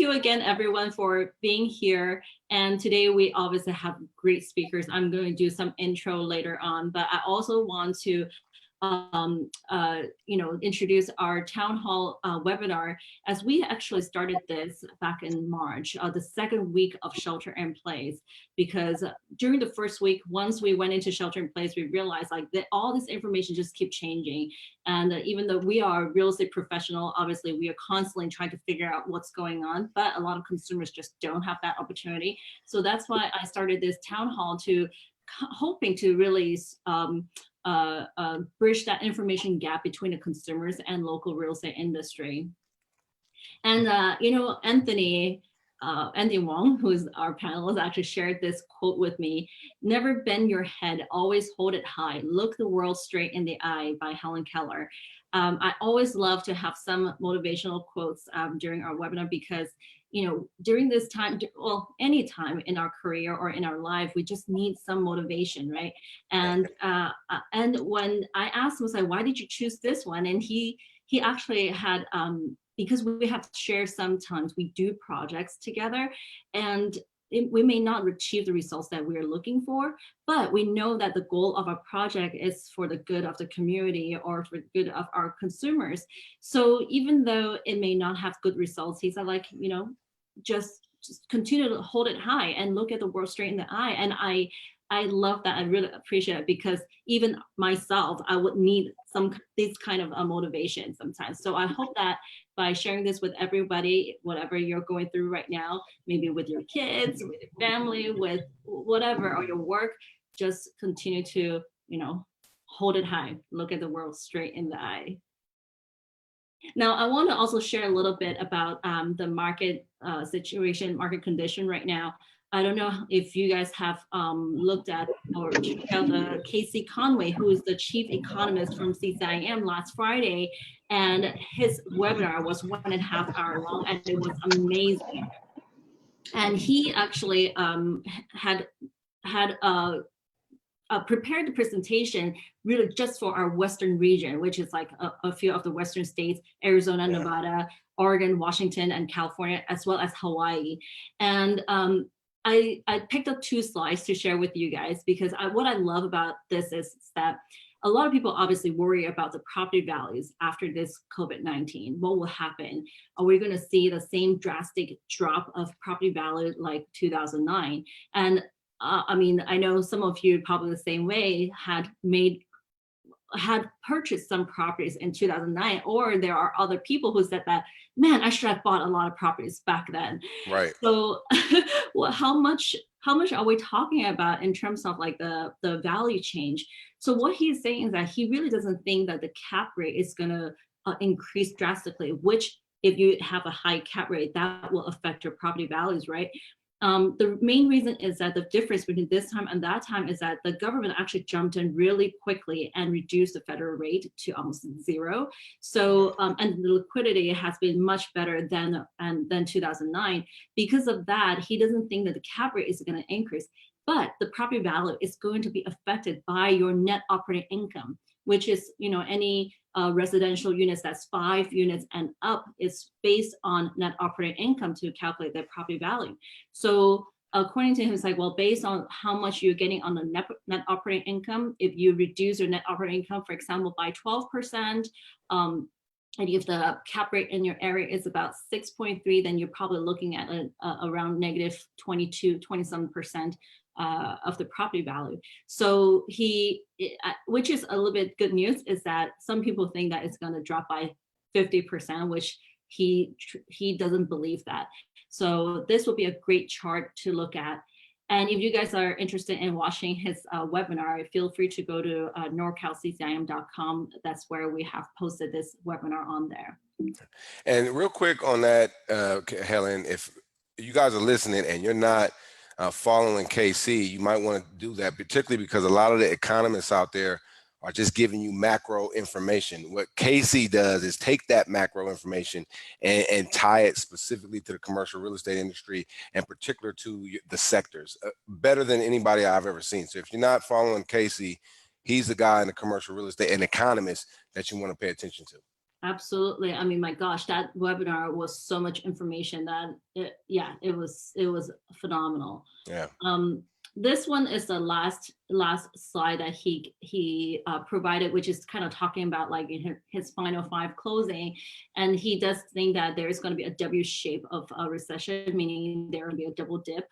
you again, everyone, for being here. And today we obviously have great speakers. I'm going to do some intro later on, but I also want to introduce our town hall webinar, as we actually started this back in March, the second week of shelter in place, because during the first week, once we went into shelter in place, we realized like that all this information just keep changing. And even though we are real estate professional, obviously we are constantly trying to figure out what's going on, but a lot of consumers just don't have that opportunity. So that's why I started this town hall, to hoping to really bridge that information gap between the consumers and local real estate industry. And Anthony Wong, who is our panelist, actually shared this quote with me: "Never bend your head, always hold it high. Look the world straight in the eye," by Helen Keller. I always love to have some motivational quotes during our webinar, because during this time, well, any time in our career or in our life, we just need some motivation, right? And when I asked him, I was like, "Why did you choose this one?" And he actually had, because we have to share, sometimes we do projects together, and we may not achieve the results that we're looking for, but we know that the goal of our project is for the good of the community or for the good of our consumers. So even though it may not have good results, he said, like, just continue to hold it high and look at the world straight in the eye. And I love that. I really appreciate it, because even myself, I would need this kind of motivation sometimes. So I hope that by sharing this with everybody, whatever you're going through right now, maybe with your kids, with your family, with whatever, or your work, just continue to, hold it high, look at the world straight in the eye. Now, I want to also share a little bit about the market situation, market condition right now. I don't know if you guys have looked at or checked out Casey Conway, who is the chief economist from CCIM, last Friday, and his webinar was 1.5 hours long, and it was amazing. And he actually had prepared the presentation really just for our Western region, which is like a few of the Western states: Arizona, Nevada, Oregon, Washington, and California, as well as Hawaii. And I picked up 2 slides to share with you guys, because what I love about this is that a lot of people obviously worry about the property values after this COVID-19. What will happen? Are we going to see the same drastic drop of property value like 2009? And I mean, I know some of you probably the same way had purchased some properties in 2009, or there are other people who said that, man, I should have bought a lot of properties back then. Right. So well, how much are we talking about in terms of like the value change? So what he's saying is that he really doesn't think that the cap rate is going to increase drastically, which if you have a high cap rate, that will affect your property values, right? The main reason is that the difference between this time and that time is that the government actually jumped in really quickly and reduced the federal rate to almost 0. So, and the liquidity has been much better than 2009. Because of that, he doesn't think that the cap rate is going to increase, but the property value is going to be affected by your net operating income, which is, any residential units that's 5 units and up is based on net operating income to calculate their property value. So according to him, it's like, well, based on how much you're getting on the net operating income, if you reduce your net operating income, for example, by 12%, and if the cap rate in your area is about 6.3, then you're probably looking at around negative 27% of the property value. So which is a little bit good news, is that some people think that it's going to drop by 50%, which he doesn't believe that. So this will be a great chart to look at. And if you guys are interested in watching his webinar, feel free to go to norcalccim.com. That's where we have posted this webinar on there. And real quick on that, Helen, if you guys are listening and you're not following KC, you might want to do that, particularly because a lot of the economists out there are just giving you macro information. What KC does is take that macro information and tie it specifically to the commercial real estate industry, and particular to the sectors, better than anybody I've ever seen. So if you're not following KC, he's the guy in the commercial real estate, an economist that you want to pay attention to. Absolutely. I mean, my gosh, that webinar was so much information that it was phenomenal. Yeah. This one is the last slide that he provided, which is kind of talking about like in his final five closing, and he does think that there is going to be a W shape of a recession, meaning there will be a double dip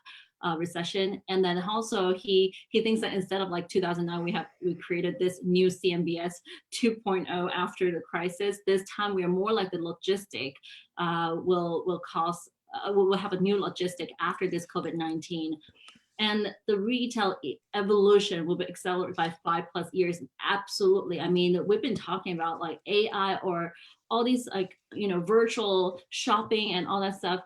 recession, and then also he thinks that instead of like 2009, we created this new CMBS 2.0 after the crisis. This time we are more like the logistic will cause. We'll have a new logistic after this COVID-19. And the retail evolution will be accelerated by 5+ years. Absolutely. I mean, we've been talking about like AI or all these like, virtual shopping and all that stuff.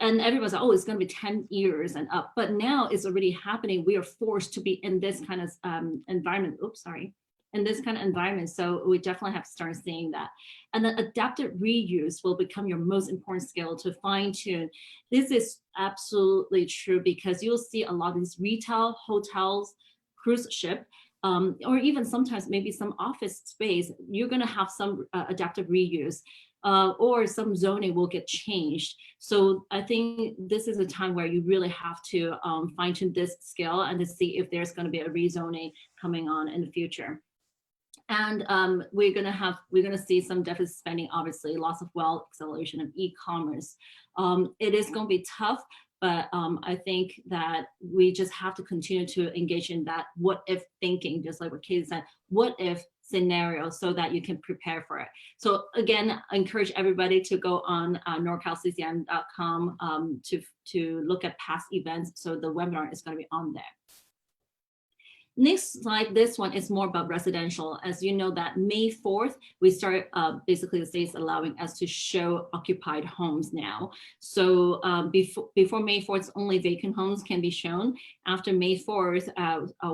And everyone's like, oh, it's going to be 10 years and up. But now it's already happening. We are forced to be in this kind of environment. Oops, sorry. In this kind of environment. So we definitely have to start seeing that. And then adaptive reuse will become your most important skill to fine tune. This is absolutely true because you'll see a lot of these retail, hotels, cruise ship, or even sometimes maybe some office space, you're going to have some adaptive reuse. Or some zoning will get changed. So I think this is a time where you really have to fine tune this skill and to see if there's going to be a rezoning coming on in the future. And we're gonna see some deficit spending, obviously, loss of wealth, acceleration of e-commerce. It is gonna be tough, but I think that we just have to continue to engage in that what if thinking, just like what Katie said, what if scenario, so that you can prepare for it. So again, I encourage everybody to go on norcalccim.com to look at past events. So the webinar is gonna be on there. Next slide, this one is more about residential. As you know that May 4th, we start basically the state's allowing us to show occupied homes now. So before May 4th, only vacant homes can be shown. After May 4th,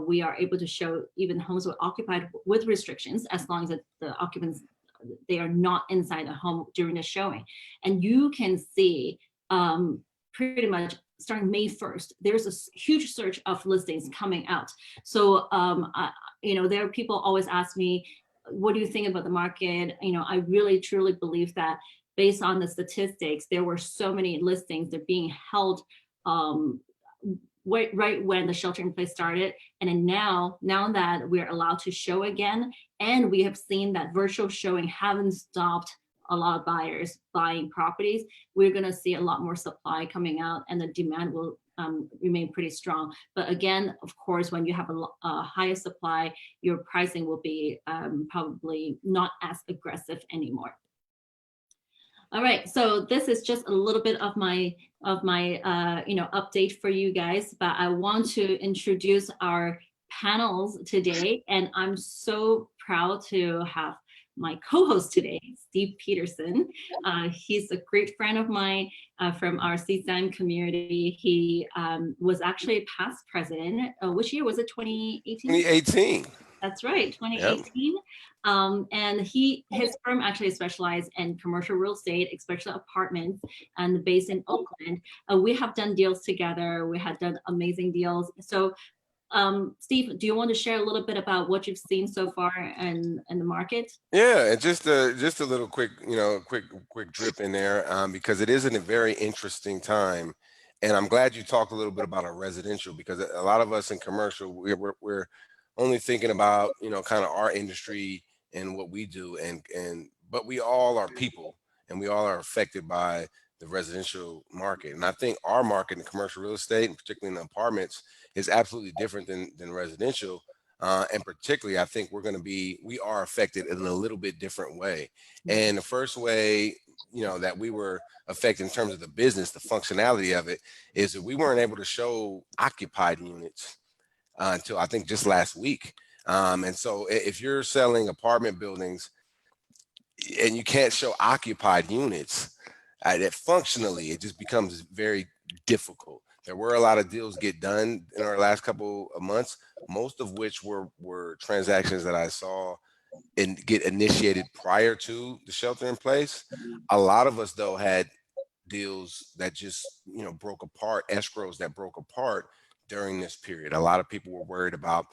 we are able to show even homes with occupied with restrictions, as long as the occupants, they are not inside the home during the showing. And you can see pretty much starting May 1st, there's a huge surge of listings coming out. So, there are people always ask me, what do you think about the market? I really truly believe that based on the statistics, there were so many listings that are being held right when the shelter in place started. And then now that we're allowed to show again, and we have seen that virtual showing haven't stopped a lot of buyers buying properties, we're going to see a lot more supply coming out, and the demand will remain pretty strong. But again, of course, when you have a higher supply, your pricing will be probably not as aggressive anymore. All right, so this is just a little bit of my update for you guys, but I want to introduce our panels today, and I'm so proud to have my co-host today, Steve Peterson. He's a great friend of mine from our CCIM community. He was actually a past president. Which year was it? 2018? 2018. That's right, 2018. Yep. And his firm actually specialized in commercial real estate, especially apartments, and based in Oakland. We have done deals together. We have done amazing deals. So Steve, do you want to share a little bit about what you've seen so far in the market? Yeah, and just a little quick, quick drip in there, because it is in a very interesting time, and I'm glad you talked a little bit about our residential, because a lot of us in commercial, we're only thinking about kind of our industry and what we do, but we all are people, and we all are affected by the residential market. And I think our market in commercial real estate, and particularly in the apartments, is absolutely different than residential. And particularly, I think we are affected in a little bit different way. And the first way, that we were affected in terms of the business, the functionality of it, is that we weren't able to show occupied units until I think just last week. And so if you're selling apartment buildings and you can't show occupied units, that functionally, it just becomes very difficult. There were a lot of deals get done in our last couple of months, most of which were transactions that I saw and get initiated prior to the shelter in place. A lot of us, though, had deals that just broke apart, escrows that broke apart during this period. A lot of people were worried about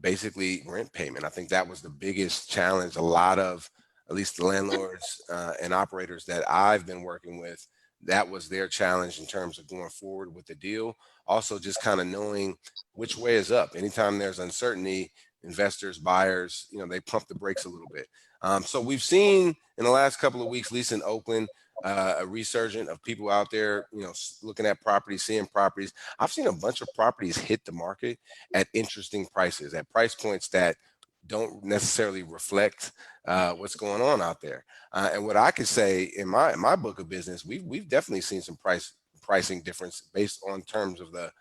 basically rent payment. I think that was the biggest challenge. A lot of at least the landlords and operators that I've been working with, that was their challenge in terms of going forward with the deal. Also, just kind of knowing which way is up. Anytime there's uncertainty, investors, buyers, they pump the brakes a little bit. So we've seen in the last couple of weeks, at least in Oakland, a resurgence of people out there, looking at properties, seeing properties. I've seen a bunch of properties hit the market at interesting prices, at price points that don't necessarily reflect what's going on out there. And what I could say in my book of business, we've definitely seen some pricing difference based on terms of the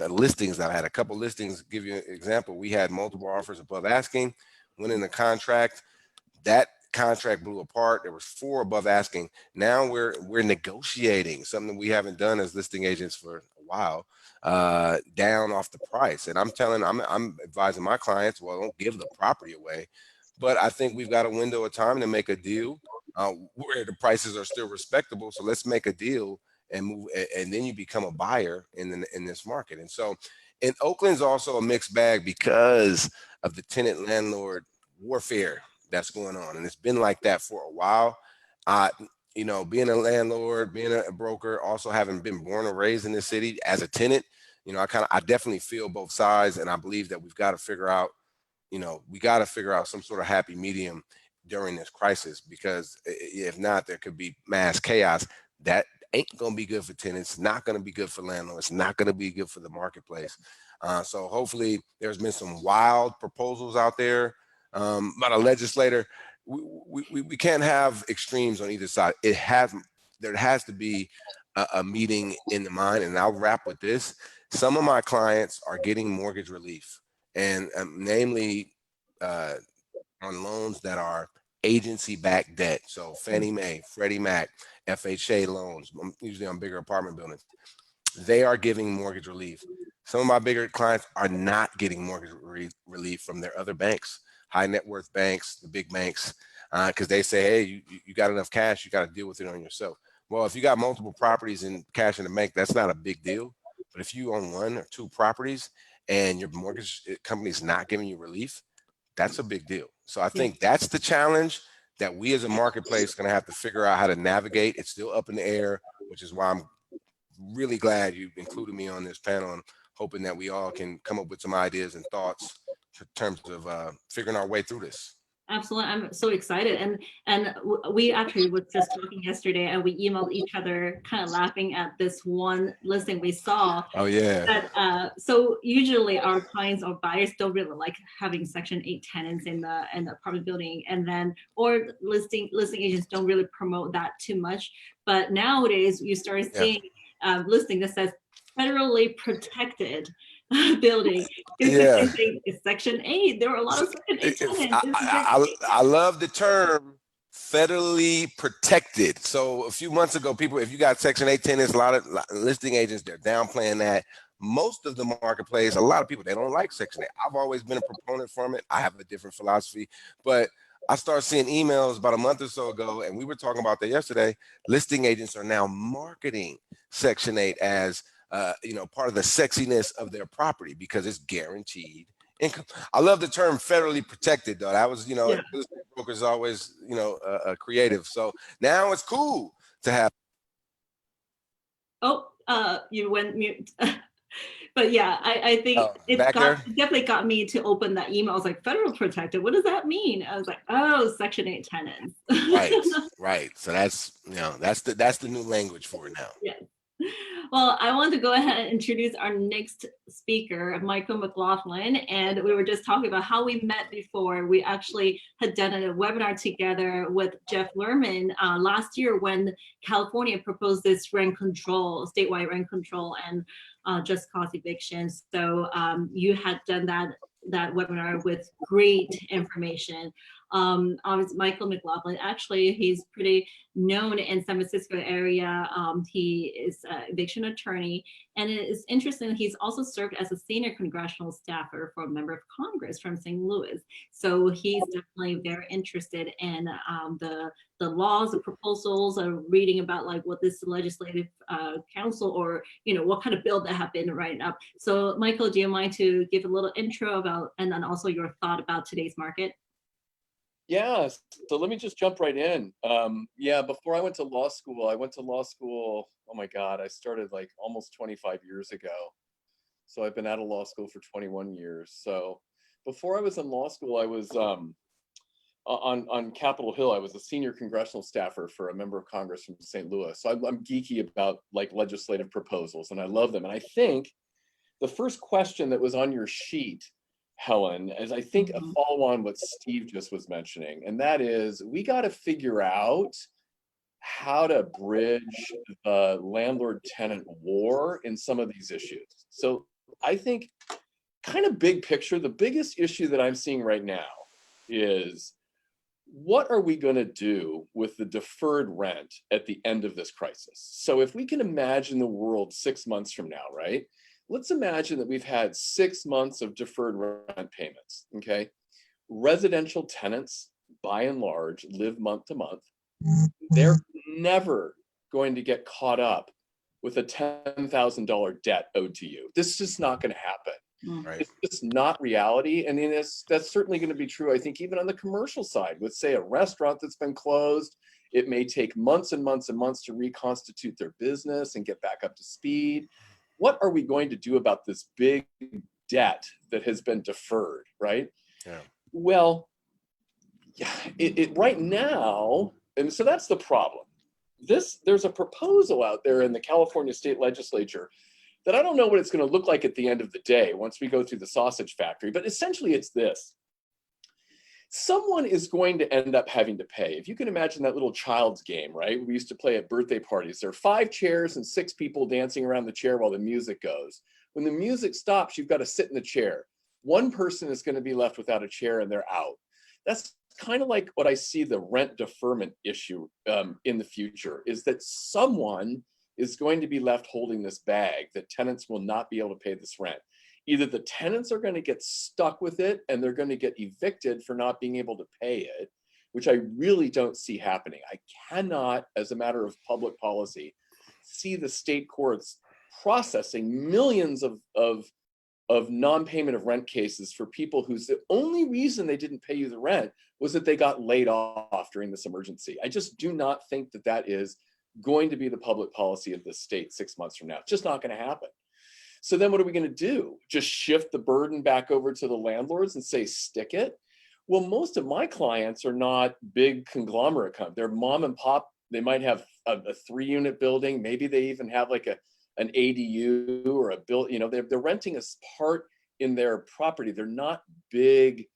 listings that I had. A couple listings, give you an example. We had multiple offers above asking, went in the contract. That contract blew apart. There was 4 above asking. Now we're negotiating something we haven't done as listing agents for a while, down off the price. And I'm advising my clients, well, don't give the property away, but I think we've got a window of time to make a deal where the prices are still respectable. So let's make a deal and move, and then you become a buyer in this market. And so, in Oakland's also a mixed bag because of the tenant landlord warfare that's going on, and it's been like that for a while. Being a landlord, being a broker, also having been born and raised in the city as a tenant, I definitely feel both sides, and I believe that we've got to figure out, some sort of happy medium during this crisis, because if not, there could be mass chaos that ain't going to be good for tenants, not going to be good for landlords, not going to be good for the marketplace. So hopefully there's been some wild proposals out there about a legislator. We can't have extremes on either side. There has to be a meeting in the mind. And I'll wrap with this. Some of my clients are getting mortgage relief, and namely on loans that are agency-backed debt. So Fannie Mae, Freddie Mac, FHA loans, usually on bigger apartment buildings. They are giving mortgage relief. Some of my bigger clients are not getting mortgage relief from their other banks, high net worth banks, the big banks, because they say, hey, you got enough cash, you got to deal with it on yourself. Well, if you got multiple properties and cash in the bank, that's not a big deal. But if you own 1 or 2 properties and your mortgage company is not giving you relief, that's a big deal. So I think that's the challenge that we as a marketplace are going to have to figure out how to navigate. It's still up in the air, which is why I'm really glad you included me on this panel, and hoping that we all can come up with some ideas and thoughts in terms of figuring our way through this. Absolutely. I'm so excited. And we actually was just talking yesterday, and we emailed each other kind of laughing at this one listing we saw. Oh, yeah. That, so usually our clients or buyers don't really like having Section 8 tenants in the apartment building, and then, or listing agents don't really promote that too much. But nowadays you start seeing listing that says federally protected building. It's the same thing. It's Section 8. There were a lot of Section 8 tenants. I love the term federally protected. So a few months ago, people, if you got Section 8 tenants, a lot of listing agents, they're downplaying that. Most of the marketplace, a lot of people, they don't like Section 8. I've always been a proponent from it. I have a different philosophy, but I started seeing emails about a month or so ago, and we were talking about that yesterday. Listing agents are now marketing Section 8 as part of the sexiness of their property because it's guaranteed income. I love the term federally protected, though. That was, brokers always, creative. So now it's cool to have. Oh, you went mute. But yeah, I think it definitely got me to open that email. I was like, federal protected, what does that mean? I was like, oh, Section 8 tenants. Right. So that's the new language for it now. Yes. Well, I want to go ahead and introduce our next speaker, Michael McLaughlin. And we were just talking about how we met before. We actually had done a webinar together with Jeff Lerman last year when California proposed this rent control, statewide rent control and just cause evictions. So you had done that webinar with great information. Michael McLaughlin, actually, he's pretty known in San Francisco area. He is an eviction attorney, and it is interesting, he's also served as a senior congressional staffer for a member of Congress from St. Louis. So he's definitely very interested in the laws, the proposals, reading about like what this legislative council or what kind of bill that have been written up. So Michael, do you mind to give a little intro about, and then also your thought about today's market? Yeah, so let me just jump right in. Yeah, before I went to law school, oh my God, I started like almost 25 years ago. So I've been out of law school for 21 years. So before I was in law school, I was on Capitol Hill. I was a senior congressional staffer for a member of Congress from St. Louis. So I'm geeky about like legislative proposals and I love them. And I think the first question that was on your sheet, Helen, is I think a Mhm. follow on what Steve just was mentioning, and that is we got to figure out how to bridge the landlord tenant war in some of these issues. So I think kind of big picture, the biggest issue that I'm seeing right now is what are we going to do with the deferred rent at the end of this crisis? So if we can imagine the world 6 months from now, right? Let's imagine that we've had 6 months of deferred rent payments, okay? Residential tenants, by and large, live month to month. They're never going to get caught up with a $10,000 debt owed to you. This is just not going to happen. Mm. Right. It's just not reality. And that's certainly going to be true, I think, even on the commercial side. With, say, a restaurant that's been closed, it may take months and months and months to reconstitute their business and get back up to speed. What are we going to do about this big debt that has been deferred, right? Yeah. Well, it right now, and so that's the problem. There's a proposal out there in the California state legislature that I don't know what it's going to look like at the end of the day once we go through the sausage factory, but essentially it's this. Someone is going to end up having to pay. If you can imagine that little child's game, right? We used to play at birthday parties. There are 5 chairs and 6 people dancing around the chair while the music goes. When the music stops, you've got to sit in the chair. One person is going to be left without a chair and they're out. That's kind of like what I see the rent deferment issue in the future, is that someone is going to be left holding this bag that tenants will not be able to pay this rent. Either the tenants are going to get stuck with it and they're going to get evicted for not being able to pay it, which I really don't see happening. I cannot, as a matter of public policy, see the state courts processing millions of non-payment of rent cases for people whose the only reason they didn't pay you the rent was that they got laid off during this emergency. I just do not think that that is going to be the public policy of this state 6 months from now. It's just not going to happen. So then what are we going to do? Just shift the burden back over to the landlords and say, stick it? Well, most of my clients are not big conglomerate companies. They're mom and pop. They might have a 3-unit building. Maybe they even have like an ADU or a build, they're renting a part in their property. They're not big,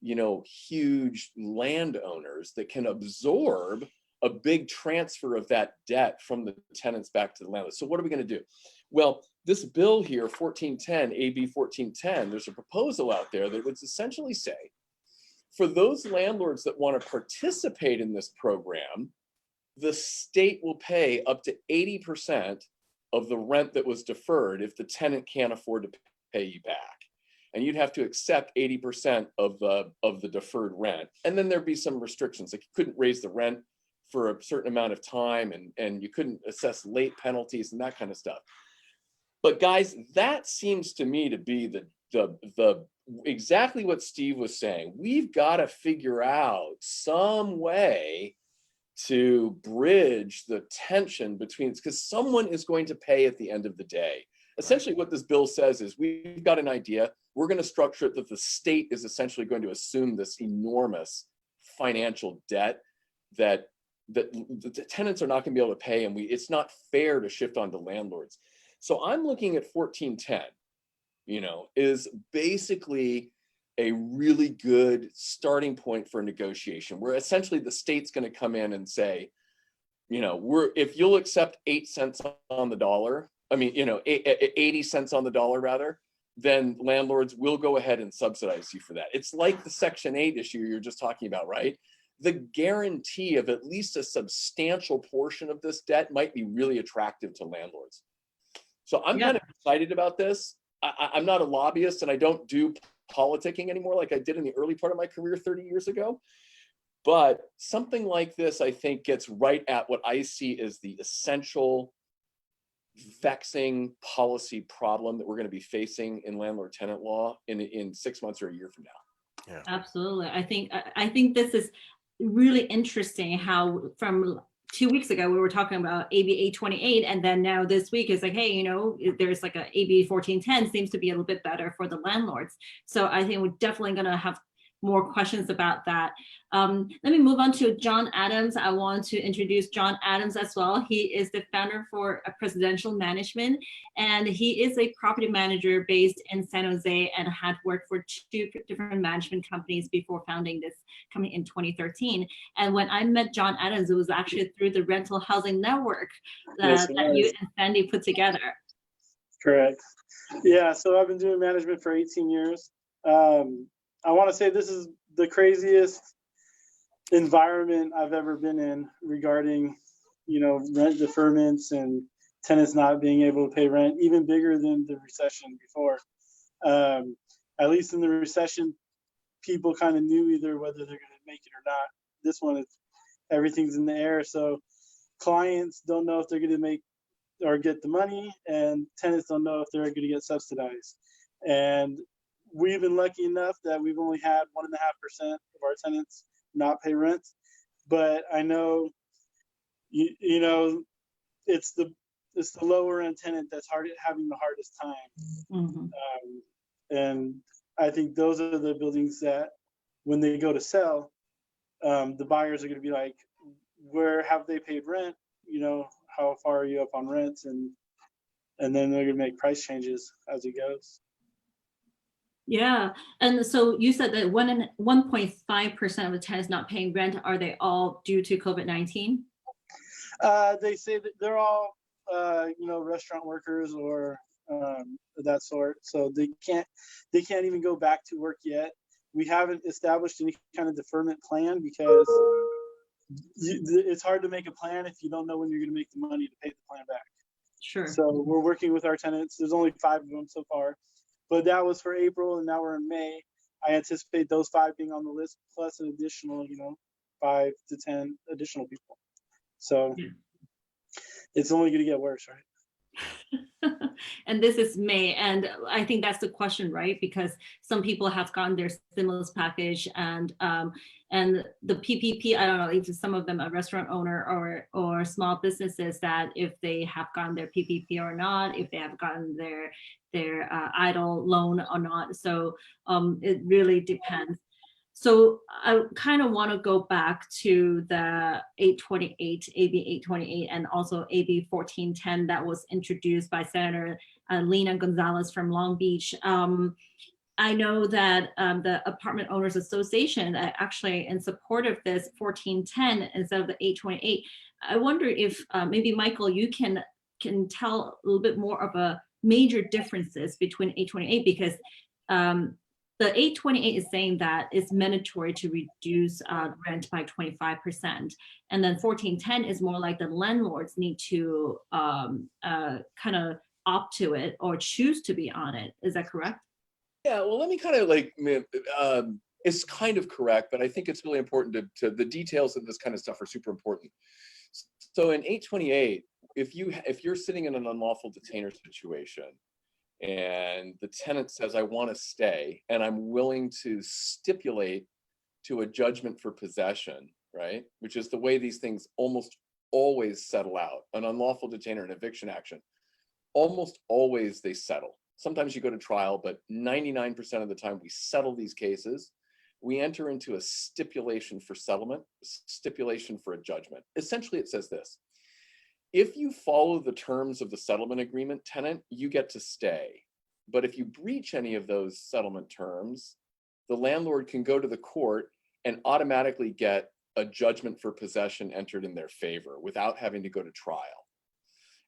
huge landowners that can absorb a big transfer of that debt from the tenants back to the landlord. So what are we going to do? Well, this bill here, 1410, AB 1410, there's a proposal out there that would essentially say, for those landlords that want to participate in this program, the state will pay up to 80% of the rent that was deferred if the tenant can't afford to pay you back. And you'd have to accept 80% of the deferred rent. And then there'd be some restrictions, like you couldn't raise the rent for a certain amount of time, and you couldn't assess late penalties and that kind of stuff. But guys, that seems to me to be the exactly what Steve was saying. We've got to figure out some way to bridge the tension between, because someone is going to pay at the end of the day. Essentially what this bill says is we've got an idea. We're going to structure it that the state is essentially going to assume this enormous financial debt that the tenants are not going to be able to pay, and it's not fair to shift onto landlords. So I'm looking at 1410, is basically a really good starting point for a negotiation, where essentially the state's going to come in and say, if you'll accept 8 cents on the dollar, 80 cents on the dollar rather, then landlords will go ahead and subsidize you for that. It's like the Section 8 issue you're just talking about, right? The guarantee of at least a substantial portion of this debt might be really attractive to landlords. So I'm kind of excited about this. I'm not a lobbyist and I don't do politicking anymore like I did in the early part of my career 30 years ago. But something like this, I think, gets right at what I see as the essential vexing policy problem that we're going to be facing in landlord tenant law in 6 months or a year from now. Yeah. Absolutely. I think this is really interesting how from 2 weeks ago we were talking about AB 828, and then now this week is like, hey, there's like a AB 1410 seems to be a little bit better for the landlords. So I think we're definitely going to have more questions about that. Let me move on to John Adams. I want to introduce John Adams as well. He is the founder for Presidential Management, and he is a property manager based in San Jose and had worked for 2 different management companies before founding this company in 2013. And when I met John Adams, it was actually through the rental housing network that you and Sandy put together. Correct. Yeah, so I've been doing management for 18 years. I want to say this is the craziest environment I've ever been in regarding, rent deferments and tenants not being able to pay rent, even bigger than the recession before. At least in the recession, people kind of knew either whether they're going to make it or not. This one, everything's in the air. So clients don't know if they're going to make or get the money, and tenants don't know if they're going to get subsidized. And we've been lucky enough that we've only had 1.5% of our tenants not pay rent. But I know, it's the lower end tenant that's having the hardest time. Mm-hmm. And I think those are the buildings that when they go to sell, the buyers are going to be like, where have they paid rent? How far are you up on rents? And then they're going to make price changes as it goes. Yeah, and so you said that 1.5% of the tenants not paying rent, are they all due to COVID-19? They say that they're all, restaurant workers or that sort. So they can't even go back to work yet. We haven't established any kind of deferment plan because it's hard to make a plan if you don't know when you're going to make the money to pay the plan back. Sure. So we're working with our tenants. There's only 5 of them so far, but that was for April, and now we're in May. I anticipate those 5 being on the list, plus an additional, 5 to 10 additional people. So it's only going to get worse, right? And this is May, and I think that's the question, right? Because some people have gotten their stimulus package, and the PPP. I don't know if some of them a restaurant owner or small businesses that if they have gotten their PPP or not, if they have gotten their idle loan or not. So it really depends. So I kind of want to go back to the 828, AB 828, and also AB 1410 that was introduced by Senator Lena Gonzalez from Long Beach. I know that the Apartment Owners Association actually in support of this 1410 instead of the 828. I wonder if maybe Michael, you can tell a little bit more of a major differences between 828, because the 828 is saying that it's mandatory to reduce rent by 25%. And then 1410 is more like the landlords need to kind of opt to it or choose to be on it. Is that correct? Yeah, well, let me kind of it's kind of correct, but I think it's really important to the details of this kind of stuff are super important. So in 828, if you're sitting in an unlawful detainer situation, and the tenant says, I want to stay, and I'm willing to stipulate to a judgment for possession, right? Which is the way these things almost always settle out. An unlawful detainer, an eviction action, almost always they settle. Sometimes you go to trial, but 99% of the time we settle these cases. We enter into a stipulation for settlement, stipulation for a judgment. Essentially, it says this. If you follow the terms of the settlement agreement, tenant, you get to stay. But if you breach any of those settlement terms, the landlord can go to the court and automatically get a judgment for possession entered in their favor without having to go to trial.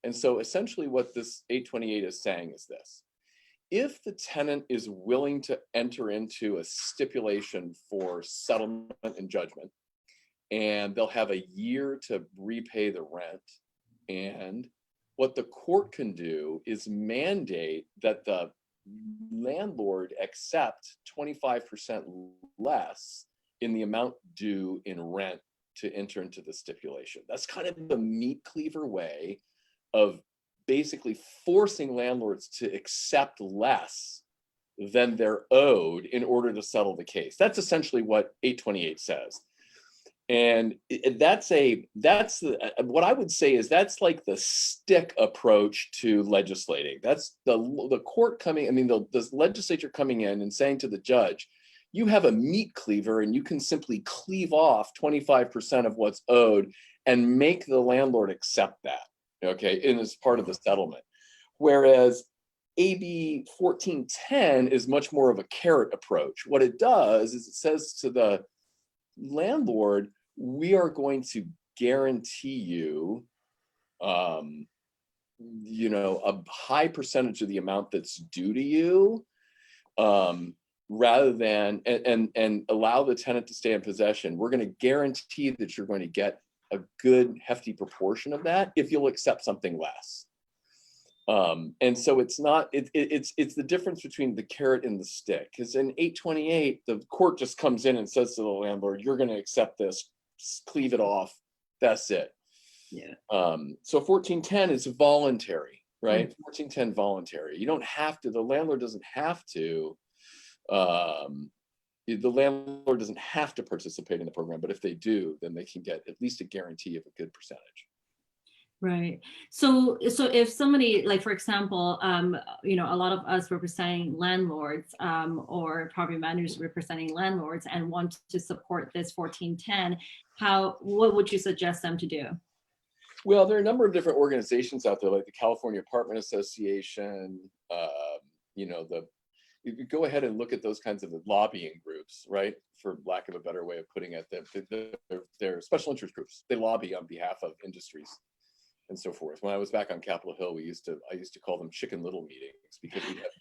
And so essentially what this 828 is saying is this. If the tenant is willing to enter into a stipulation for settlement and judgment, and they'll have a year to repay the rent, and what the court can do is mandate that the landlord accept 25% less in the amount due in rent to enter into the stipulation. That's kind of the meat cleaver way of basically forcing landlords to accept less than they're owed in order to settle the case. That's essentially what 828 says. And that's what I would say is that's like the stick approach to legislating. That's the court coming, I mean, the legislature coming in and saying to the judge, you have a meat cleaver and you can simply cleave off 25% of what's owed and make the landlord accept that, okay, and as part of the settlement. Whereas AB 1410 is much more of a carrot approach. What it does is it says to the landlord, we are going to guarantee you, you know, a high percentage of the amount that's due to you, rather than, and allow the tenant to stay in possession. We're going to guarantee that you're going to get a good hefty proportion of that if you'll accept something less. And so it's not, it's the difference between the carrot and the stick. Because in 828, the court just comes in and says to the landlord, you're going to accept this, cleave it off, that's it. Yeah. So 1410 is voluntary, right? 1410 voluntary. You don't have to, the landlord doesn't have to, the landlord doesn't have to participate in the program, but if they do, then they can get at least a guarantee of a good percentage. Right. So if somebody, like, for example, you know, a lot of us representing landlords, or property managers representing landlords and want to support this 1410, what would you suggest them to do? Well, there are a number of different organizations out there, like the California Apartment Association. You know, you could go ahead and look at those kinds of lobbying groups, right? For lack of a better way of putting it, they're special interest groups. They lobby on behalf of industries and so forth. When I was back on Capitol Hill, I used to call them Chicken Little meetings, because we'd have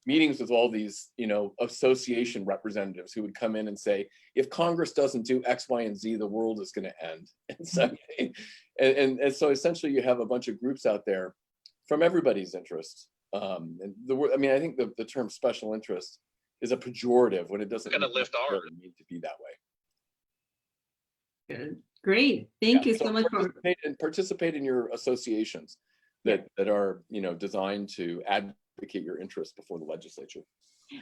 meetings with all these, you know, association representatives who would come in and say, if Congress doesn't do X, Y, and Z, the world is going to end. And so, and so essentially you have a bunch of groups out there from everybody's interest. And the word, I mean, I think the term special interest is a pejorative when it doesn't need to be that way. Good. Great. Thank you so much for participate in your associations that are, you know, designed to advocate your interests before the legislature.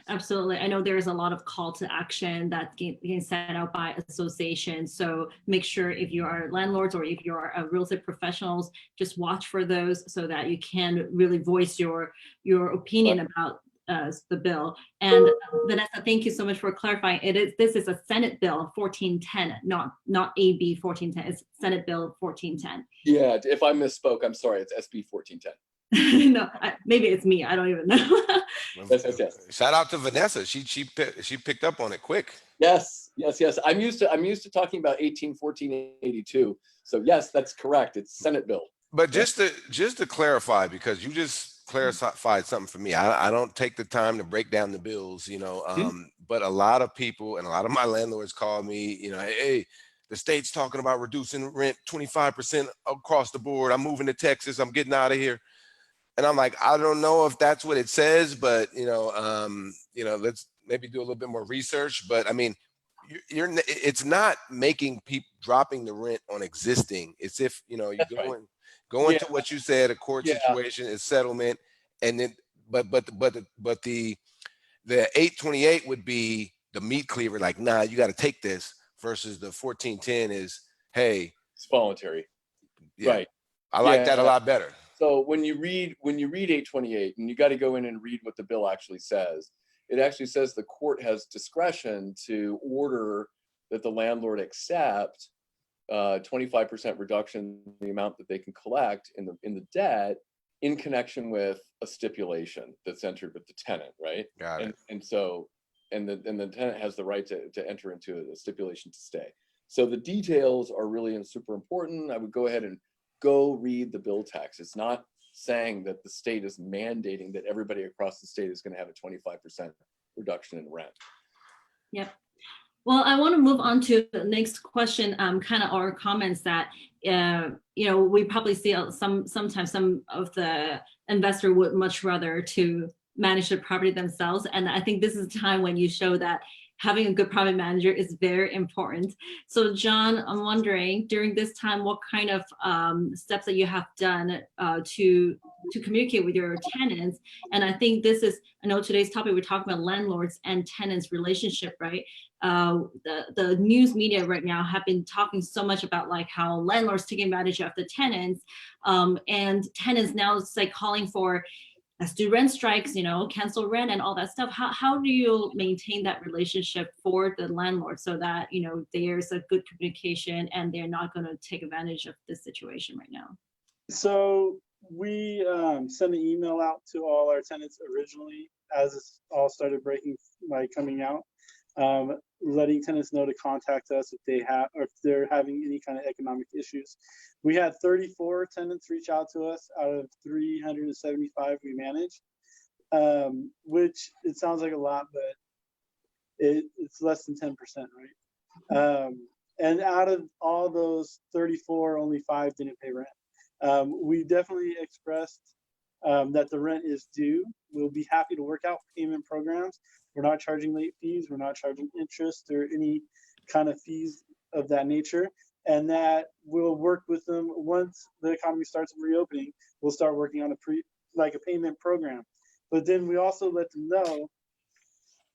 Absolutely. I know there's a lot of call to action that getting set out by associations. So make sure if you are landlords or if you are real estate professionals, just watch for those so that you can really voice your opinion about the bill. And Vanessa, thank you so much for clarifying. This is a Senate Bill 1410, not AB 1410. It's Senate Bill 1410. Yeah, if I misspoke, I'm sorry. It's SB 1410. No, maybe it's me. I don't even know. That's okay. Shout out to Vanessa. She picked up on it quick. Yes. I'm used to talking about 1814-82. So yes, that's correct. It's Senate Bill. But just to clarify, because you just clarified something for me. I don't take the time to break down the bills, you know, but a lot of people and a lot of my landlords call me, you know, hey, the state's talking about reducing rent 25% across the board. I'm moving to Texas. I'm getting out of here. And I'm like, I don't know if that's what it says, but you know, let's maybe do a little bit more research. But I mean, it's not making people dropping the rent on existing. It's if, you know, you're going to what you said, a court situation is settlement, and then but the 828 would be the meat cleaver, like, nah, you got to take this, versus the 1410 is, hey, it's voluntary. Yeah, right. I like that a lot better. So when you read 828, and you got to go in and read what the bill actually says, it actually says the court has discretion to order that the landlord accept 25% reduction in the amount that they can collect in the debt in connection with a stipulation that's entered with the tenant, right? Got it. And so the tenant has the right to enter into a stipulation to stay. So the details are really super important. I would go ahead and go read the bill text. It's not saying that the state is mandating that everybody across the state is going to have a 25% reduction in rent. Yep. Well, I want to move on to the next question, kind of our comments that, you know, we probably see sometimes some of the investor would much rather to manage the property themselves. And I think this is a time when you show that having a good property manager is very important. So John, I'm wondering during this time, what kind of steps that you have done to to communicate with your tenants. And I think this is, I know today's topic, we're talking about landlords and tenants relationship, right? The news media right now have been talking so much about like how landlords taking advantage of the tenants, and tenants now it's like calling for, let's do rent strikes, you know, cancel rent and all that stuff. How do you maintain that relationship for the landlord so that, you know, there's a good communication and they're not going to take advantage of this situation right now? So we sent an email out to all our tenants originally as this all started breaking, like coming out, letting tenants know to contact us if they have, or if they're having any kind of economic issues. We had 34 tenants reach out to us out of 375 we managed, which it sounds like a lot, but it's less than 10%, right? And out of all those 34, only 5 didn't pay rent. We definitely expressed that the rent is due. We'll be happy to work out payment programs. We're not charging late fees. We're not charging interest or any kind of fees of that nature. And that we'll work with them once the economy starts reopening. We'll start working on a payment program. But then we also let them know,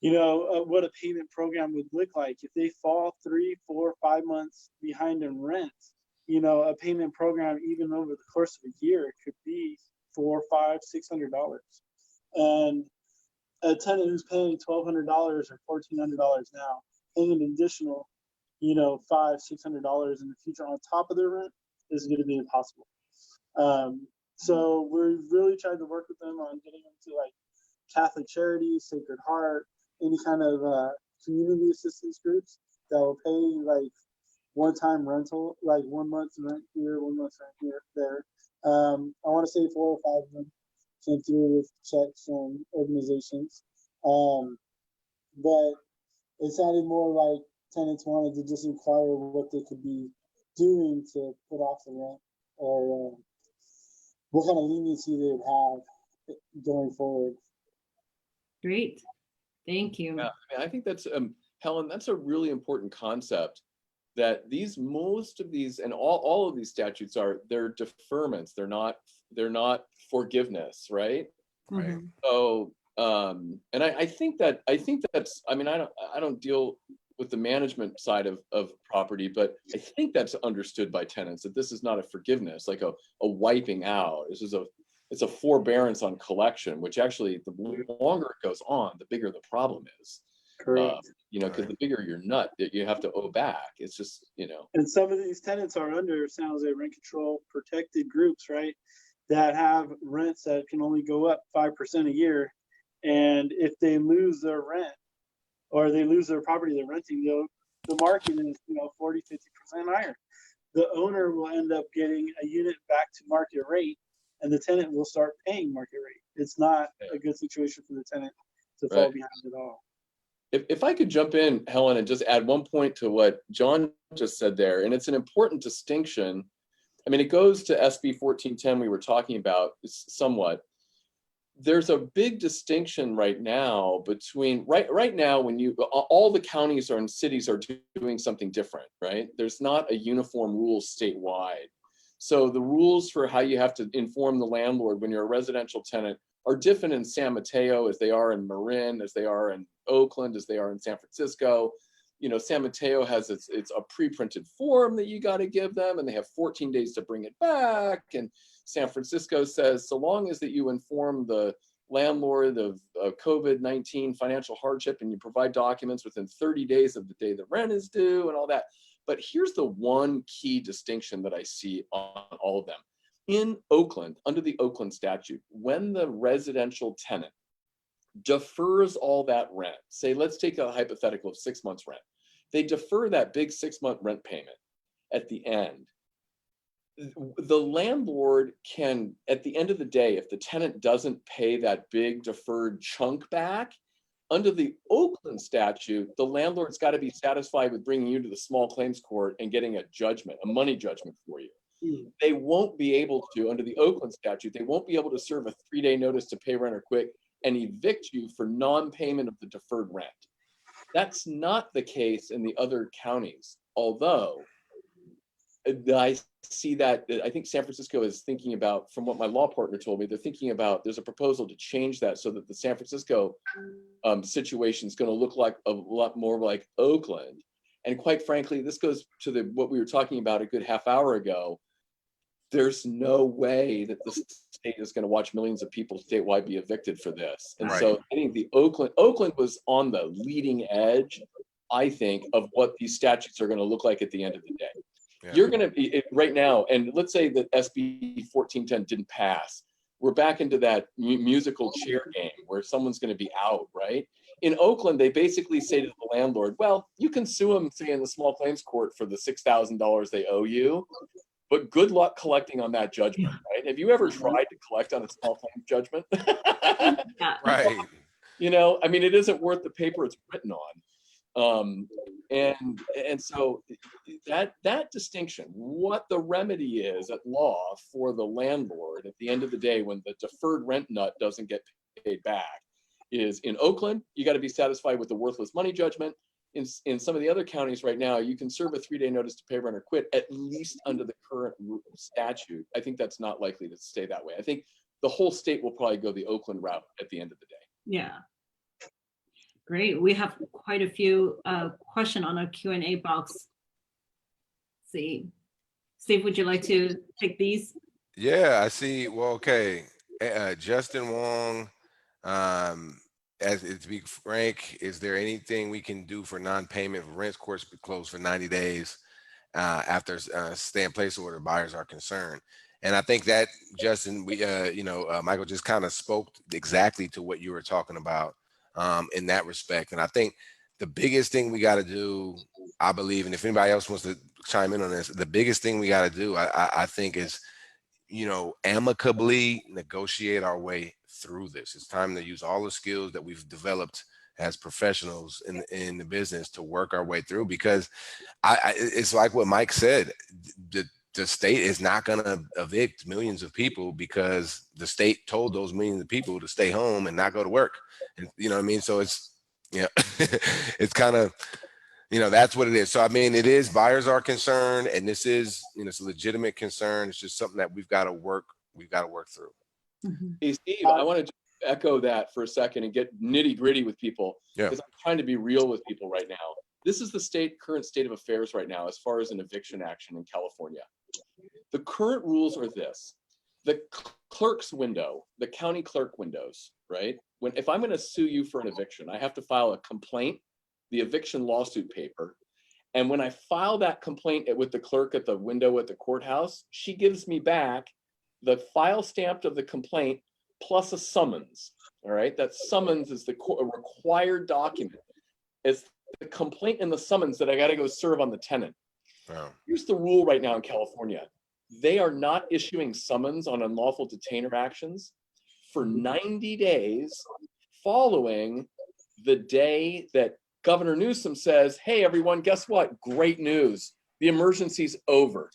you know, what a payment program would look like. If they fall 3, 4, 5 months behind in rent, you know, a payment program, even over the course of a year, could be $400, $500, $600. And a tenant who's paying $1,200 or $1,400 now, paying an additional, you know, $500, $600 in the future on top of their rent is going to be impossible. So we're really trying to work with them on getting them to like Catholic Charities, Sacred Heart, any kind of community assistance groups that will pay like one-time rental, like 1 month's rent here, 1 month's rent here, there. I want to say 4 or 5 of them came through with checks from organizations. But it sounded more like tenants wanted to just inquire what they could be doing to put off the rent, or what kind of leniency they would have going forward. Great. Thank you. Yeah, I mean, I think that's, Helen, that's a really important concept, that most of these and all of these statutes they're deferments. They're not forgiveness, right? Right. Mhm. So, and I think that's, I mean, I don't deal with the management side of property, but I think that's understood by tenants, that this is not a forgiveness, like a wiping out. It's a forbearance on collection, which actually, the longer it goes on, the bigger the problem is. Correct. You know, because the bigger your nut that you have to owe back, it's just, you know. And some of these tenants are under San Jose rent control protected groups, right? That have rents that can only go up 5% a year. And if they lose their rent or they lose their property they're renting, the market is, you know, 40, 50% higher. The owner will end up getting a unit back to market rate, and the tenant will start paying market rate. It's not a good situation for the tenant to fall behind at all. If I could jump in, Helen, and just add one point to what John just said there, and it's an important distinction. I mean, it goes to SB 1410 we were talking about somewhat. There's a big distinction right now between, right now, when all the counties and cities are doing something different, right? There's not a uniform rule statewide. So the rules for how you have to inform the landlord when you're a residential tenant are different in San Mateo as they are in Marin, as they are in Oakland, as they are in San Francisco. You know, San Mateo has it's a pre-printed form that you got to give them, and they have 14 days to bring it back. And San Francisco says, so long as that you inform the landlord of COVID-19 financial hardship and you provide documents within 30 days of the day the rent is due and all that. But here's the one key distinction that I see on all of them. In Oakland, under the Oakland statute, when the residential tenant defers all that rent, say, let's take a hypothetical of 6 months rent, they defer that big 6-month rent payment at the end. The landlord can, at the end of the day, if the tenant doesn't pay that big deferred chunk back, under the Oakland statute, the landlord's got to be satisfied with bringing you to the small claims court and getting a judgment, a money judgment for you. They won't be able to, under the Oakland statute, they won't be able to serve a 3-day notice to pay rent or quit and evict you for non-payment of the deferred rent. That's not the case in the other counties, although I see that. I think San Francisco is thinking about, from what my law partner told me, they're thinking about, there's a proposal to change that so that the San Francisco situation is going to look like a lot more like Oakland. And quite frankly, this goes to what we were talking about a good half hour ago. There's no way that the state is going to watch millions of people statewide be evicted for this. And so I think Oakland was on the leading edge, I think, of what these statutes are going to look like at the end of the day. Yeah. You're going to be right now, and let's say that SB 1410 didn't pass. We're back into that musical chair game where someone's going to be out, right? In Oakland, they basically say to the landlord, well, you can sue them, say, in the small claims court for the $6,000 they owe you, but good luck collecting on that judgment, right? Have you ever tried to collect on a small claims judgment? Right. You know, I mean, it isn't worth the paper it's written on. And so that distinction, what the remedy is at law for the landlord at the end of the day when the deferred rent nut doesn't get paid back, is in Oakland, you got to be satisfied with the worthless money judgment. In some of the other counties right now, you can serve a 3-day notice to pay rent or quit, at least under the current statute. I think that's not likely to stay that way. I think the whole state will probably go the Oakland route at the end of the day. Yeah. Great. We have quite a few questions on our Q&A box. Let's see. Steve, would you like to take these? Yeah, I see. Well, okay. Justin Wong, to be frank, is there anything we can do for non-payment of rents? Courts be closed for 90 days after stay-in-place order buyers are concerned. And I think that, Justin, we, Michael just kind of spoke exactly to what you were talking about in that respect. And I think the biggest thing we got to do, I believe, and if anybody else wants to chime in on this, the biggest thing we got to do, I think, is, amicably negotiate our way through this. It's time to use all the skills that we've developed as professionals in the business to work our way through, because it's like what Mike said, the state is not going to evict millions of people because the state told those millions of people to stay home and not go to work. And you know what I mean? So it's, it's kind of, that's what it is. So, I mean, it is, buyers are concerned, and this is, it's a legitimate concern. It's just something that we've got to work through. Mm-hmm. Hey, Steve, I want to echo that for a second and get nitty gritty with people, because I'm trying to be real with people right now. This is the current state of affairs right now as far as an eviction action in California. The current rules are this: the clerk's window, the county clerk windows, right? If I'm going to sue you for an eviction, I have to file a complaint, the eviction lawsuit paper. And when I file that complaint with the clerk at the window at the courthouse, she gives me back the file stamped of the complaint plus a summons. All right. That summons is a required document. It's the complaint and the summons that I got to go serve on the tenant. Wow. Here's the rule right now in California. They are not issuing summons on unlawful detainer actions for 90 days following the day that Governor Newsom says, hey, everyone, guess what? Great news. The emergency's over.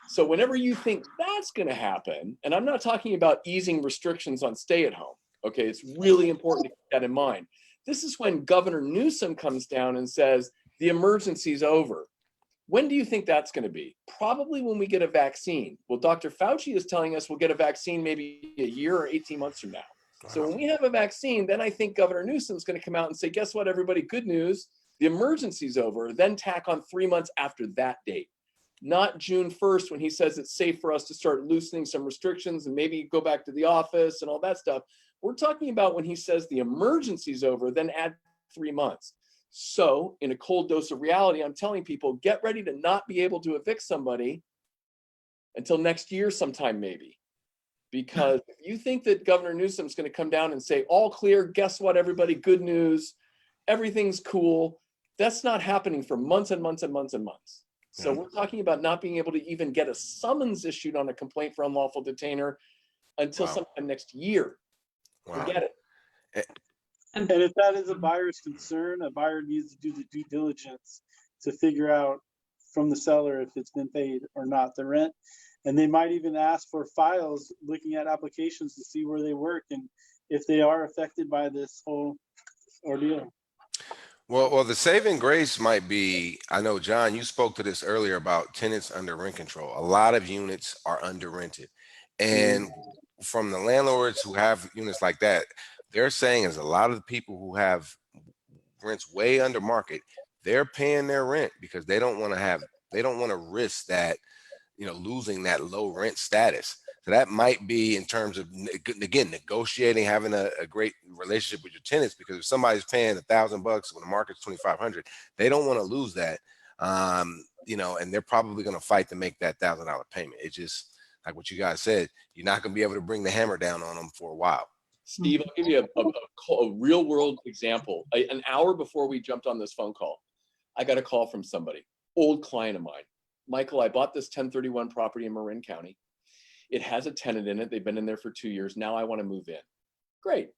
So whenever you think that's going to happen, and I'm not talking about easing restrictions on stay at home. Okay, it's really important to keep that in mind. This is when Governor Newsom comes down and says, the emergency's over. When do you think that's going to be? Probably when we get a vaccine. Well, Dr. Fauci is telling us we'll get a vaccine maybe a year or 18 months from now. Wow. So when we have a vaccine, then I think Governor Newsom's going to come out and say, guess what, everybody, good news, the emergency's over, then tack on 3 months after that date. Not June 1st when he says it's safe for us to start loosening some restrictions and maybe go back to the office and all that stuff. We're talking about when he says the emergency's over, then add 3 months. So in a cold dose of reality, I'm telling people, get ready to not be able to evict somebody until next year sometime maybe. Because if you think that Governor Newsom's going to come down and say, all clear, guess what, everybody, good news, everything's cool, that's not happening for months and months and months and months. So we're talking about not being able to even get a summons issued on a complaint for unlawful detainer until sometime next year. Forget it. And if that is a buyer's concern, a buyer needs to do the due diligence to figure out from the seller if it's been paid or not, the rent. And they might even ask for files looking at applications to see where they work and if they are affected by this whole ordeal. Well, the saving grace might be, I know, John, you spoke to this earlier about tenants under rent control. A lot of units are under rented. And from the landlords who have units like that, they're saying is a lot of the people who have rents way under market, they're paying their rent because they don't want to risk that, losing that low rent status. So that might be in terms of, again, negotiating, having a great relationship with your tenants, because if somebody's paying $1,000 when the market's 2,500, they don't want to lose that. And they're probably going to fight to make that $1,000 payment. It's just like what you guys said, you're not going to be able to bring the hammer down on them for a while. Steve, I'll give you a real world example. An hour before we jumped on this phone call, I got a call from somebody, old client of mine. Michael, I bought this 1031 property in Marin County. It has a tenant in it. They've been in there for 2 years. Now I want to move in. Great.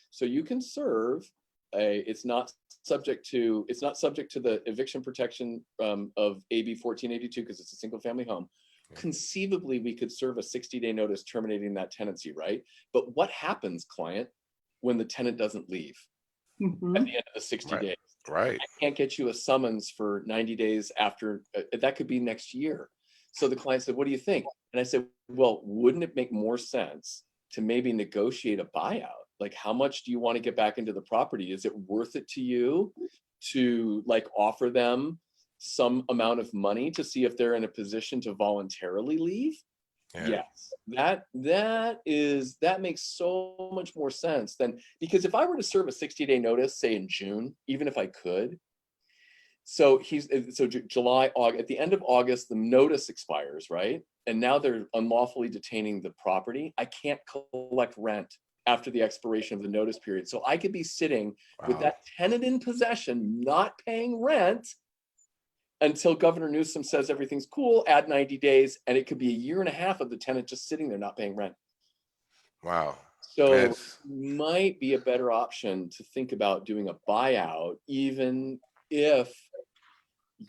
So you can serve it's not subject to the eviction protection of AB 1482 because it's a single family home. Conceivably, we could serve a 60-day notice terminating that tenancy, right? But what happens, client, when the tenant doesn't leave at the end of the 60 days? Right. I can't get you a summons for 90 days after, that could be next year. So the client said, what do you think? And I said, well, wouldn't it make more sense to maybe negotiate a buyout? Like, how much do you want to get back into the property? Is it worth it to you to offer them some amount of money to see if they're in a position to voluntarily leave? Yeah. Yes, that makes so much more sense than, because if I were to serve a 60-day notice, say in June, even if I could, so July, August, at the end of August, the notice expires, right? And now they're unlawfully detaining the property. I can't collect rent after the expiration of the notice period. So I could be sitting with that tenant in possession, not paying rent until Governor Newsom says everything's cool, add 90 days, and it could be a year and a half of the tenant just sitting there not paying rent. Wow. So might be a better option to think about doing a buyout, even if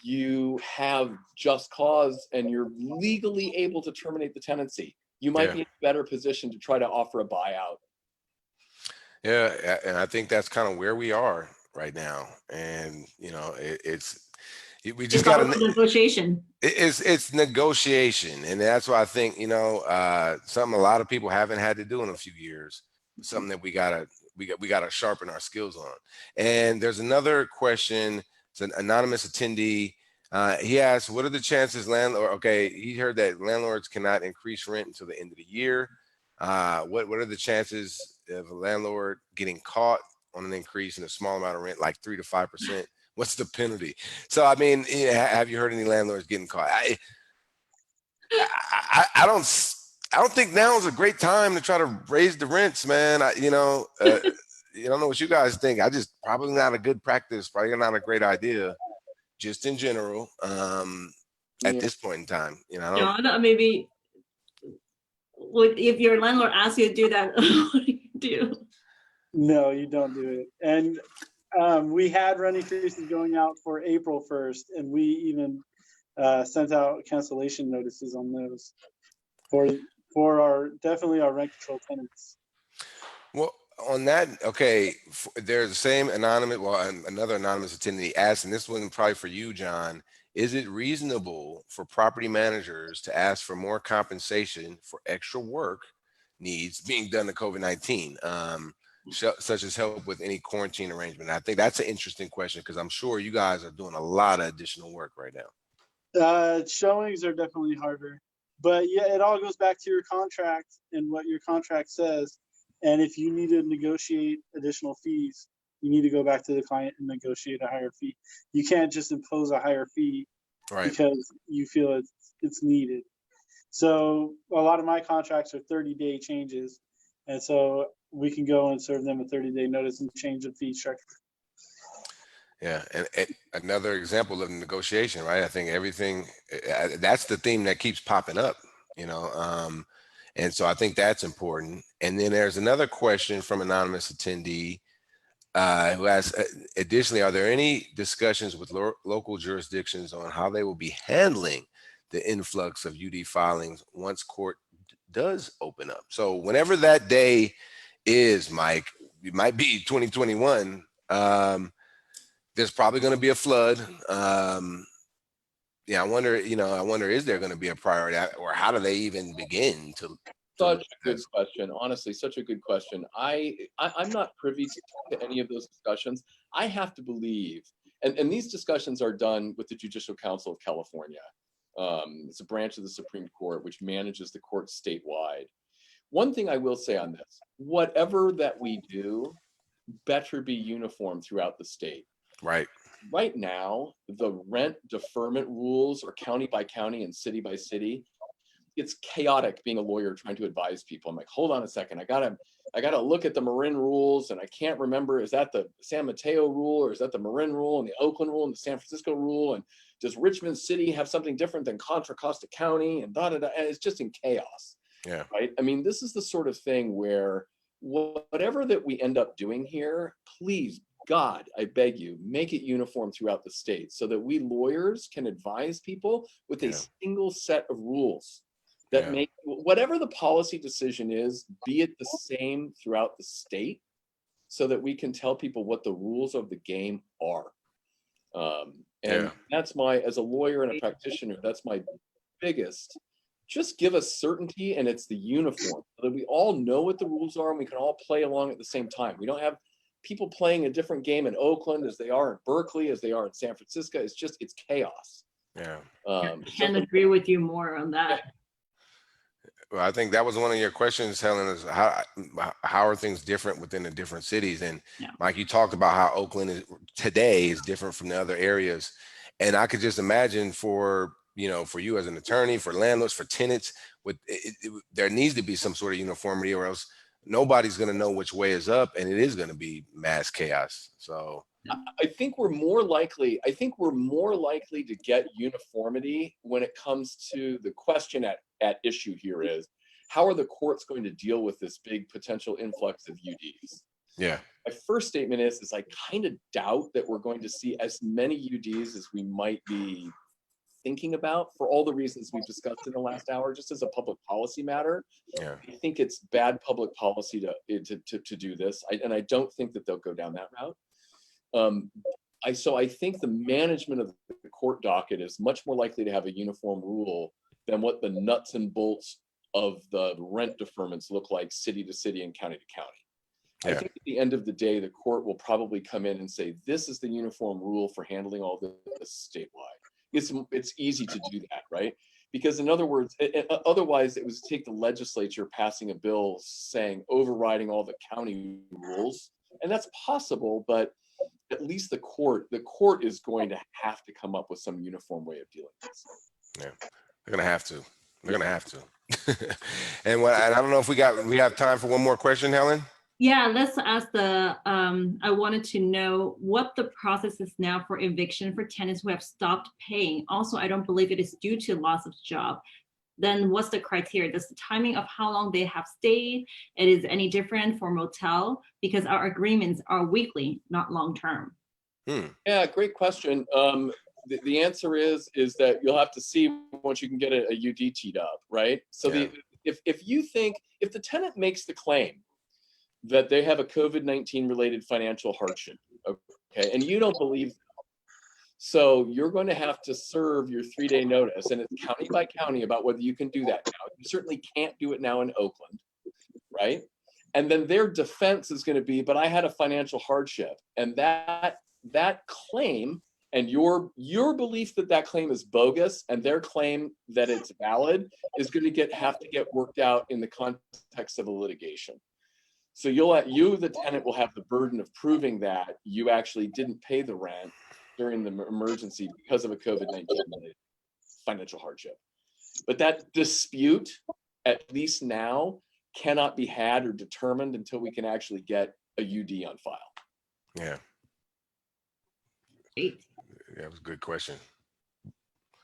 you have just cause and you're legally able to terminate the tenancy. You might be in a better position to try to offer a buyout. Yeah, and I think that's kind of where we are right now. And we just got to negotiation. It's negotiation, and that's why I think something a lot of people haven't had to do in a few years. Something that we gotta sharpen our skills on. And there's another question. It's an anonymous attendee. He asked, "What are the chances landlord?" Okay, he heard that landlords cannot increase rent until the end of the year. What are the chances of a landlord getting caught on an increase in a small amount of rent, like 3 to 5%? What's the penalty? So, I mean, have you heard any landlords getting caught? I don't think now is a great time to try to raise the rents, man. I don't know what you guys think. Probably not a good practice. Probably not a great idea, just in general. At this point in time, John, maybe if your landlord asks you to do that, what do you do? No, you don't do it. And we had rent increases going out for April 1st, and we even sent out cancellation notices on those for definitely our rent control tenants. Well, on that, okay, there's the same another anonymous attendee asked, and this one probably for you, John. Is it reasonable for property managers to ask for more compensation for extra work needs being done to COVID-19? Such as help with any quarantine arrangement? I think that's an interesting question because I'm sure you guys are doing a lot of additional work right now. Showings are definitely harder, but yeah, it all goes back to your contract and what your contract says. And if you need to negotiate additional fees, you need to go back to the client and negotiate a higher fee. You can't just impose a higher fee because you feel it's needed. So a lot of my contracts are 30-day changes. And so we can go and serve them a 30-day notice and change the fee structure. Yeah, and another example of negotiation, right? I think everything, that's the theme that keeps popping up, and so I think that's important. And then there's another question from anonymous attendee who asks, additionally, are there any discussions with local jurisdictions on how they will be handling the influx of UD filings once court does open up? So whenever that day is, Mike, it might be 2021. there's probably going to be a flood. Yeah, I wonder, is there going to be a priority, or how do they even begin to Such a good question. Honestly, such a good question. I'm not privy to any of those discussions. I have to believe, and these discussions are done with the Judicial Council of California. It's a branch of the Supreme Court which manages the courts statewide. One thing I will say on this, whatever that we do, better be uniform throughout the state. Right. Right now, the rent deferment rules are county by county and city by city. It's chaotic being a lawyer trying to advise people. I'm like, hold on a second. I gotta look at the Marin rules, and I can't remember, is that the San Mateo rule, or is that the Marin rule and the Oakland rule and the San Francisco rule? And does Richmond City have something different than Contra Costa County? And and it's just in chaos. Yeah. Right. I mean, this is the sort of thing where whatever that we end up doing here, please, God, I beg you, make it uniform throughout the state so that we lawyers can advise people with a single set of rules that make whatever the policy decision is, be it the same throughout the state, so that we can tell people what the rules of the game are. And that's as a lawyer and a practitioner, that's my biggest. Just give us certainty, and it's the uniform, so that we all know what the rules are and we can all play along at the same time. We don't have people playing a different game in Oakland as they are in Berkeley, as they are in San Francisco. It's chaos. Yeah. Can't agree with you more on that. Well, I think that was one of your questions, Helen, is how are things different within the different cities? And Mike, you talked about how Oakland today is different from the other areas. And I could just imagine for you as an attorney, for landlords, for tenants, there needs to be some sort of uniformity, or else nobody's going to know which way is up, and it is going to be mass chaos. So I think we're more likely to get uniformity when it comes to the question at issue here is, how are the courts going to deal with this big potential influx of UDs? Yeah. My first statement is I kind of doubt that we're going to see as many UDs as we might be thinking about, for all the reasons we've discussed in the last hour. Just as a public policy matter, I think it's bad public policy to do this, and I don't think that they'll go down that route. So I think the management of the court docket is much more likely to have a uniform rule than what the nuts and bolts of the rent deferments look like city to city and county to county. I think at the end of the day, the court will probably come in and say, this is the uniform rule for handling all this statewide. It's easy to do that, right? Because in other words, otherwise it would take the legislature passing a bill saying overriding all the county rules, and that's possible, but at least the court is going to have to come up with some uniform way of dealing with this. Yeah, they're gonna have to. They're gonna have to. And I don't know if we have time for one more question, Helen. Yeah, let's ask I wanted to know what the process is now for eviction for tenants who have stopped paying. Also, I don't believe it is due to loss of job. Then what's the criteria? Does the timing of how long they have stayed, it is any different for motel? Because our agreements are weekly, not long-term. Yeah, great question. The answer is that you'll have to see once you can get a UD teed up, right? So if the tenant makes the claim that they have a COVID-19 related financial hardship, okay, and you don't believe them, so you're going to have to serve your 3-day notice, and it's county by county about whether you can do that now. You certainly can't do it now in Oakland, right? And then their defense is going to be, but I had a financial hardship, and that claim and your belief that claim is bogus and their claim that it's valid is going to have to get worked out in the context of a litigation. So the tenant will have the burden of proving that you actually didn't pay the rent during the emergency because of a COVID-19 financial hardship. But that dispute, at least now, cannot be had or determined until we can actually get a UD on file. Yeah. That was a good question.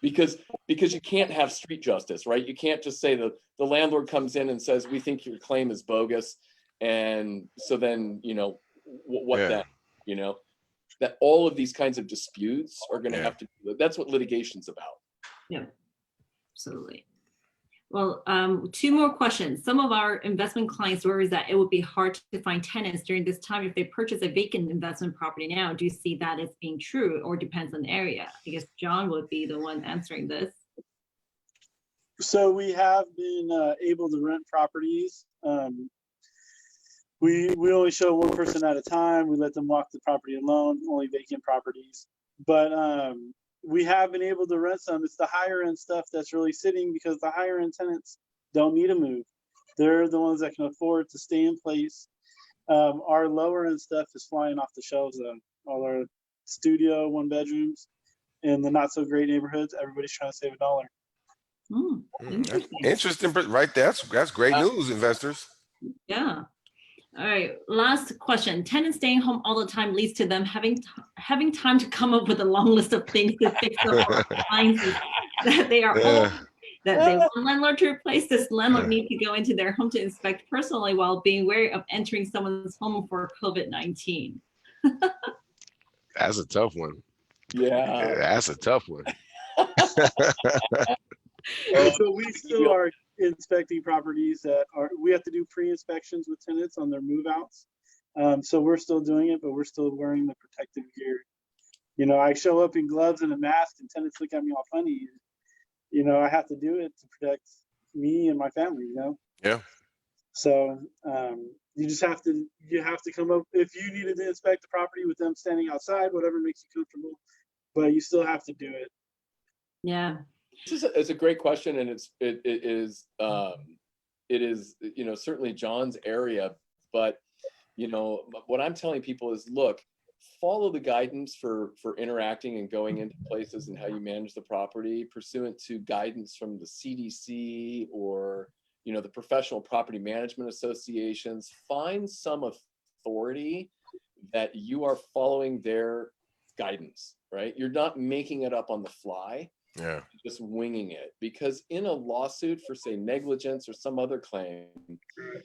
Because you can't have street justice, right? You can't just say the landlord comes in and says, we think your claim is bogus. And so then, what then, that all of these kinds of disputes are going to have to, that's what litigation's about. Yeah, absolutely. Well, two more questions. Some of our investment clients worry that it would be hard to find tenants during this time if they purchase a vacant investment property now. Do you see that as being true, or depends on the area? I guess John would be the one answering this. So we have been able to rent properties. We only show one person at a time. We let them walk the property alone, only vacant properties. But we have been able to rent some. It's the higher end stuff that's really sitting, because the higher end tenants don't need to move. They're the ones that can afford to stay in place. Our lower end stuff is flying off the shelves though. All our studio, one bedrooms in the not so great neighborhoods, everybody's trying to save $1. Interesting. Right there. That's great news, investors. Yeah. All right, last question. Tenants staying home all the time leads to them having time to come up with a long list of things to fix up or appliances that they are old, that they want landlord to replace. This landlord need to go into their home to inspect personally while being wary of entering someone's home for COVID-19. That's a tough one. Yeah. That's a tough one. So we still are inspecting properties we have to do pre-inspections with tenants on their move outs. So we're still doing it, but we're still wearing the protective gear. You know, I show up in gloves and a mask and tenants look at me all funny. You know, I have to do it to protect me and my family, you know? Yeah. So you just have to come up, if you needed to inspect the property with them standing outside, whatever makes you comfortable, but you still have to do it. Yeah. It's a great question, and it is you know, certainly John's area, but you know, what I'm telling people is, look, follow the guidance for interacting and going into places and how you manage the property pursuant to guidance from the CDC or, you know, the professional property management associations. Find some authority that you are following their guidance, right? You're not making it up on the fly. Yeah. Just winging it, because in a lawsuit for, say, negligence or some other claim,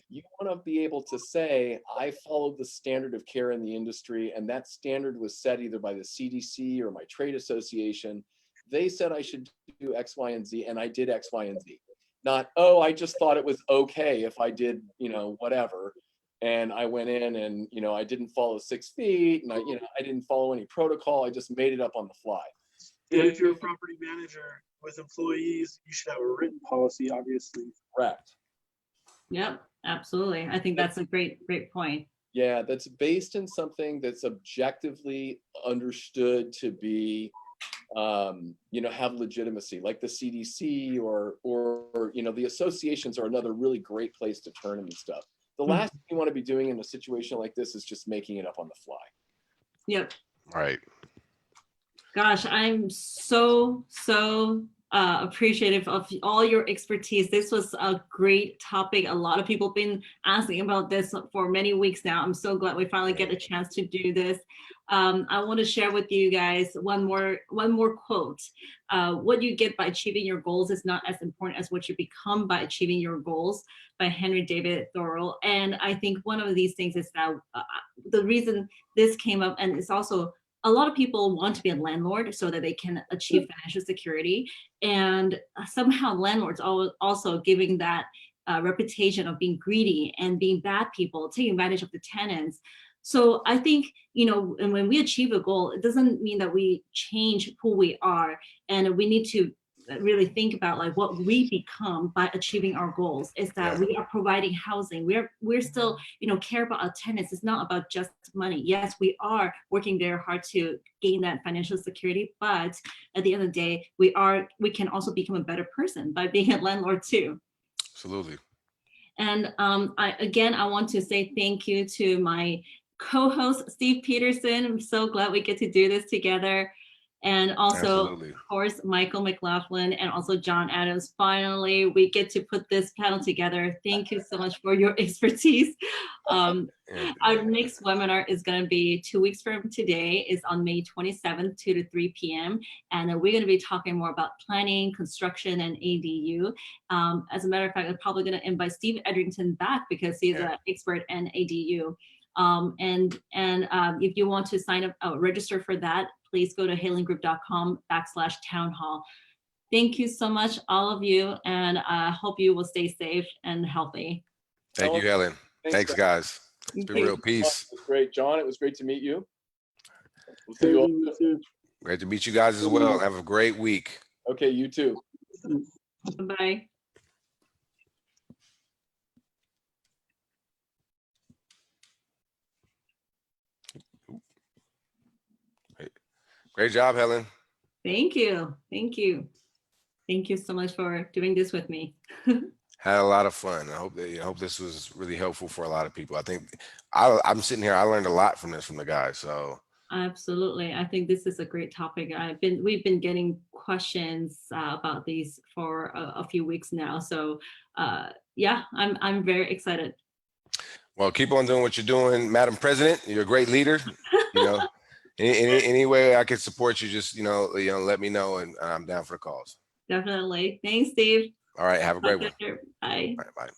you want to be able to say, I followed the standard of care in the industry, and that standard was set either by the CDC or my trade association. They said I should do X, Y, and Z, and I did X, Y, and Z. Not, oh, I just thought it was okay if I did, you know, whatever. And I went in and, you know, I didn't follow 6 feet, and I didn't follow any protocol. I just made it up on the fly. And if you're a property manager with employees, you should have a written policy, obviously. Correct. Yep, absolutely. I think that's a great point. Yeah, that's based in something that's objectively understood to be, you know, have legitimacy, like the CDC or you know, the associations are another really great place to turn in and stuff. The last thing you want to be doing in a situation like this is just making it up on the fly. Yep. Right. Gosh, I'm so appreciative of all your expertise. This was a great topic. A lot of people have been asking about this for many weeks now. I'm so glad we finally get a chance to do this. I want to share with you guys one more quote. What you get by achieving your goals is not as important as what you become by achieving your goals, by Henry David Thoreau. And I think one of these things is that the reason this came up, and it's also a lot of people want to be a landlord so that they can achieve financial security. And somehow landlords also giving that reputation of being greedy and being bad people, taking advantage of the tenants. So I think, you know, and when we achieve a goal, it doesn't mean that we change who we are. And we need to really think about like what we become by achieving our goals is that we are providing housing. We're still, you know, care about our tenants. It's not about just money. Yes, we are working very hard to gain that financial security, but at the end of the day, we can also become a better person by being a landlord too. Absolutely. And I want to say thank you to my co-host, Steve Peterson. I'm so glad we get to do this together. And also, Absolutely. Of course, Michael McLaughlin and also John Adams. Finally, we get to put this panel together. Thank you so much for your expertise. Our next webinar is going to be 2 weeks from today. It's on May 27th, 2 to 3 p.m. And we're going to be talking more about planning, construction, and ADU. As a matter of fact, I'm probably going to invite Steve Edrington back because he's an expert in ADU. If you want to sign up, register for that, please go to haylengroup.com/townhall. Thank you so much, all of you, and I hope you will stay safe and healthy. Thank you, Helen. Thanks, guys. It's been real. Peace. It was great. John, it was great to meet you. We'll see you all. Great to meet you guys as well. Have a great week. Okay, you too. Bye. Great job, Helen. Thank you. Thank you. Thank you so much for doing this with me. Had a lot of fun. I hope this was really helpful for a lot of people. I think I'm sitting here. I learned a lot from this from the guys. So absolutely, I think this is a great topic. We've been getting questions about these for a few weeks now. So yeah, I'm very excited. Well, keep on doing what you're doing, Madam President. You're a great leader. You know, any way I can support you, just let me know, and I'm down for the cause. Definitely. Thanks, Steve. All right. Have a great one. Bye. All right, bye.